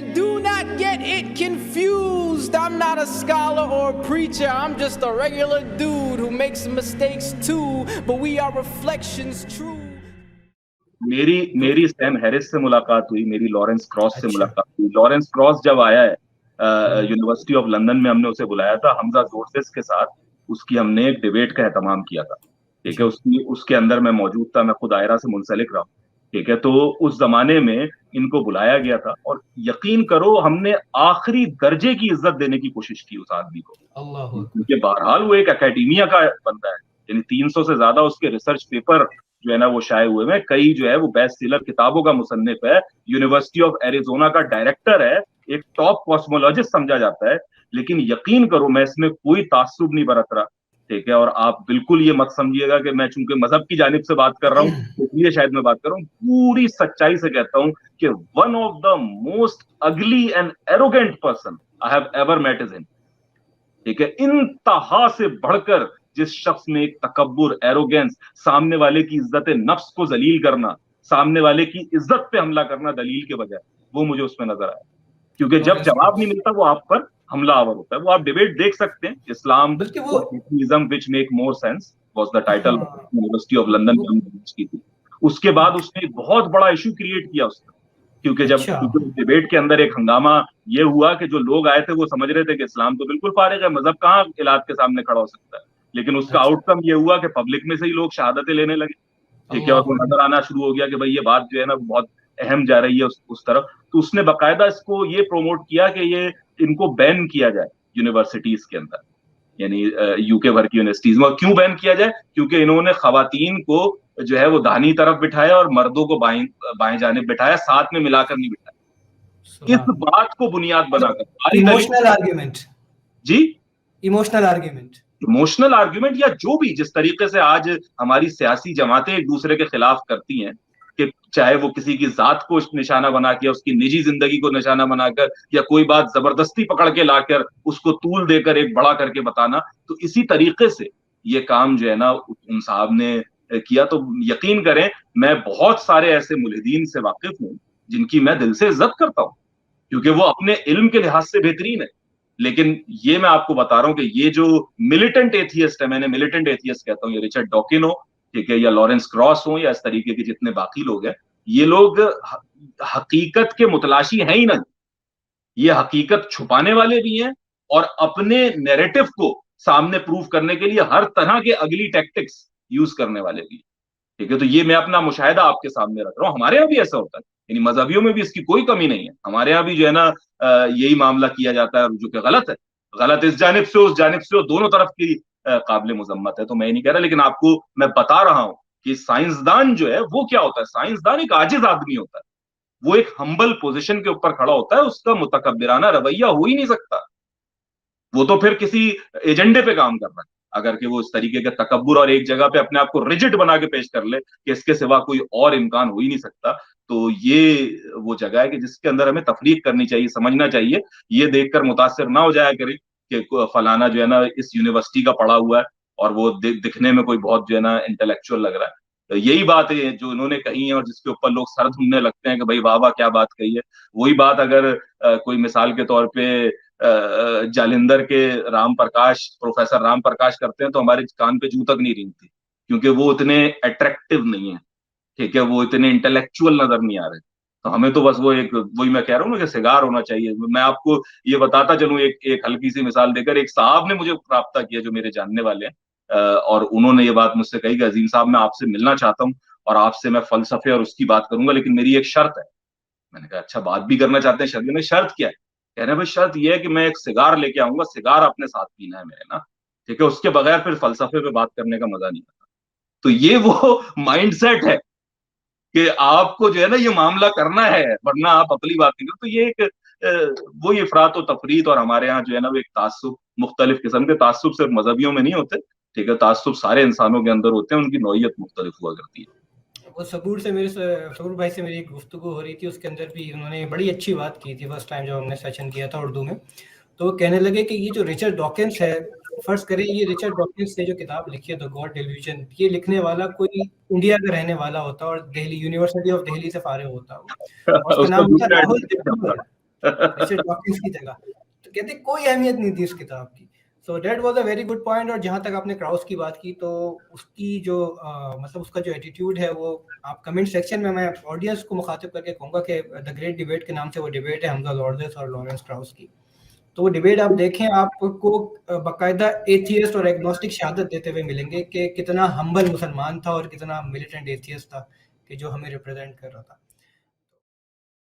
And do not get it confused. I'm not a scholar or a preacher. I'm just a regular dude who makes mistakes too. But we are reflections true. मेरी Sam Harris से मुलाकात हुई, मेरी Lawrence cross से मुलाकात हुई। Lawrence cross जब आया है यूनिवर्सिटी ऑफ लंदन में, हमने उसे बुलाया था हमजा जोरसेस के साथ। उसकी हमने एक डिबेट का एहतमाम किया था, ठीक है। उसके अंदर मैं मौजूद था, मैं खुद आयरा से मुंसलिक रहा, ठीक है। तो उस जमाने में इनको बुलाया गया था और यकीन करो हमने आखिरी दर्जे की इज्जत देने की कोशिश की उस आदमी को, क्योंकि बहरहाल वो एक एकेडमिया का बंदा है, यानी 300 से ज्यादा उसके रिसर्च पेपर जो है ना वो शाये हुए हैं। कई जो है वो बेस्ट सेलर किताबों का मुसन्निफ है, यूनिवर्सिटी ऑफ एरिजोना का डायरेक्टर है, एक टॉप कॉस्मोलॉजिस्ट समझा जाता है। लेकिन यकीन करो मैं इसमें कोई तासुब नहीं बरत रहा, ठीक है। और आप बिल्कुल ये मत समझिएगा कि मैं चूंकि मजहब की जानिब से बात कर रहा हूँ इसलिए शायद मैं बात कर रहा हूँ। पूरी सच्चाई से कहता हूँ कि one of the most ugly and arrogant person I have ever met is him, ठीक है। इंतहा से बढ़कर जिस शख्स में एक तकब्बुर, एरोगेंस, सामने वाले की इज्जत नफ्स को जलील करना, सामने वाले की इज्जत पे हमला करना दलील के बजाय, वो मुझे उसमें नजर आया। क्योंकि जब जवाब नहीं मिलता वो आप पर हमलावर होता है। वो आप डिबेट देख सकते हैं, Islam which make more sense was the title university of London में की थी। उसके बाद उसने एक बहुत बड़ा इशू क्रिएट किया उसने, क्योंकि जब डिबेट के अंदर एक हंगामा ये हुआ कि जो लोग आए थे वो समझ रहे थे कि इस्लाम तो बिल्कुल फारिग है, मजहब कहाँ इलाज के सामने खड़ा हो सकता है। लेकिन उसका आउटकम ये हुआ कि पब्लिक में से ही लोग शहादतें लेने लगे, ठीक है। और वो नजर आना शुरू हो गया कि भाई ये बात जो है ना बहुत अहम जा रही है उस तरफ। तो उसने बाकायदा इसको ये प्रोमोट किया कि ये इनको बैन किया जाए यूनिवर्सिटीज के अंदर, यानी यूके भर की यूनिवर्सिटीज में। क्यों बैन किया जाए? क्योंकि इन्होंने खवातीन को जो है वो दाहिनी तरफ बिठाया और मर्दों को बाएं जानिब बिठाया, साथ में मिलाकर नहीं बिठाया। इस बात को बुनियाद बनाकर इमोशनल आर्ग्यूमेंट, जी इमोशनल आर्ग्यूमेंट या जो भी जिस तरीके से आज हमारी सियासी जमातें एक दूसरे के खिलाफ करती हैं, कि चाहे वो किसी की जात को निशाना बना के, उसकी निजी जिंदगी को निशाना बनाकर, या कोई बात जबरदस्ती पकड़ के लाकर उसको तूल देकर एक बड़ा करके बताना, तो इसी तरीके से ये काम जो है ना उन साहब ने किया। तो यकीन करें मैं बहुत सारे ऐसे मुल्हिदीन से वाकिफ हूं जिनकी मैं दिल से इज्जत करता हूं, क्योंकि वो अपने इल्म के लिहाज से बेहतरीन है। लेकिन ये मैं आपको बता रहा हूं कि ये जो मिलिटेंट एथियस्ट है, मैंने मिलिटेंट एथियस्ट कहता हूं, ये रिचर्ड डॉकिन हो, ठीक है, या लॉरेंस क्रॉस हो, या इस तरीके के जितने बाकी लोग हैं, ये लोग हकीकत के मुतलाशी हैं ही नहीं। ये हकीकत छुपाने वाले भी हैं और अपने नैरेटिव को सामने प्रूव करने के लिए हर तरह के अगली टैक्टिक्स यूज करने वाले भी, ठीक है। तो ये मैं अपना मुशाहिदा आपके सामने रख रहा हूँ। हमारे यहाँ भी ऐसा होता है, यानी मजहबियों में भी इसकी कोई कमी नहीं है। हमारे यहाँ भी जो है ना यही मामला किया जाता है, जो कि गलत है। गलत इस जानिब से उस जानिब से, दोनों तरफ की काबिल मुजम्मत है। तो मैं नहीं कह रहा, लेकिन आपको मैं बता रहा हूं कि साइंसदान जो है वो क्या होता है। साइंसदान एक आजिज आदमी होता है, वो एक हम्बल पोजीशन के ऊपर खड़ा होता है, उसका मुतकब्बिराना रवैया हो ही नहीं सकता। वो तो फिर किसी एजेंडे पे काम कर रहा है, अगर कि वो इस तरीके का तकब्बुर और एक जगह पे अपने आप को रिजिड बना के पेश कर ले कि इसके सिवा कोई और इम्कान हो ही नहीं सकता। तो ये वो जगह है कि जिसके अंदर हमें तफरीक करनी चाहिए, समझना चाहिए। ये देखकर मुतासिर ना हो जाया करें कि फलाना जो है ना इस यूनिवर्सिटी का पढ़ा हुआ है और वो दिखने में कोई बहुत जो है ना इंटेलेक्चुअल लग रहा है। तो यही बात है जो इन्होंने कही है और जिसके ऊपर लोग सर धुनने लगते हैं कि भाई वाह वाह क्या बात कही है। वही बात अगर कोई मिसाल के तौर पे जालिंधर के राम प्रकाश, प्रोफेसर राम प्रकाश करते हैं तो हमारे कान पे जू तक नहीं रेंगती, क्योंकि वो इतने अट्रैक्टिव नहीं है, ठीक है, वो इतने इंटेलेक्चुअल नजर नहीं आ रहे। तो हमें तो बस वो एक, वही मैं कह रहा हूँ ना कि सिगार होना चाहिए। मैं आपको ये बताता चलूं एक हल्की सी मिसाल देकर। एक साहब ने मुझे राब्ता किया जो मेरे जानने वाले हैं, और उन्होंने ये बात मुझसे कही कि अजीम साहब मैं आपसे मिलना चाहता हूँ और आपसे मैं फलसफे और उसकी बात करूंगा, लेकिन मेरी एक शर्त है। मैंने कहा अच्छा बात भी करना चाहते हैं, शर्त? शर्त क्या है? कह रहे भाई शर्त यह है कि मैं एक सिगार लेके आऊंगा, सिगार अपने साथ पीना है मेरे ना, ठीक है, उसके बगैर फिर फलसफे पे बात करने का मजा नहीं आता। तो ये वो माइंडसेट है कि आपको जो है ना ये मामला करना है, वरना आप अपनी बात नहीं करो। तो ये एक वो इफरात और तफरीत, और हमारे यहाँ जो है ना वो एक तासुब, मुख्तलिफ किस्म के तासुब सिर्फ मजहबियों में नहीं होते, ठीक है, तासुब सारे इंसानों के अंदर होते हैं, उनकी नौइयत मुख्तलिफ हुआ करती है। वो सबूर भाई से मेरी गुफ्तगू हो रही थी, उसके अंदर भी उन्होंने बड़ी अच्छी बात की थी फर्स्ट टाइम जब हमने सेशन किया था उर्दू में। तो वो कहने लगे कि ये जो रिचर्ड डॉकिंस है, फर्स्ट करें ये रिचर्ड डॉकिंस ने जो किताब लिखी है द गॉड डेल्यूजन, ये लिखने वाला कोई इंडिया का रहने वाला होता और दिल्ली यूनिवर्सिटी ऑफ दिल्ली से फारिग होता, उसका नाम होता राहुल दिब्बर। रिचर्ड डॉकिंस की जगह, तो कहते कोई अहमियत नहीं थी इस किताब की। So that was a very good point. और जहाँ तक आपने क्राउस की बात की, तो उसकी जो मतलब उसका जो एटीट्यूड है, वो आप कमेंट सेक्शन में, मैं ऑडियंस को मुखातिब करके कहूँगा कि द ग्रेट डिबेट के नाम से वो डिबेट है हमजा लॉर्डेस और लॉरेंस क्राउस की। तो वो डिबेट आप देखें, आपको बाकायदा एथियस्ट और एग्नोस्टिक शहादत देते हुए मिलेंगे कि कितना हम्बल मुसलमान था और कितना मिलिटेंट एथियस्ट था कि जो हमें रिप्रेजेंट कर रहा था।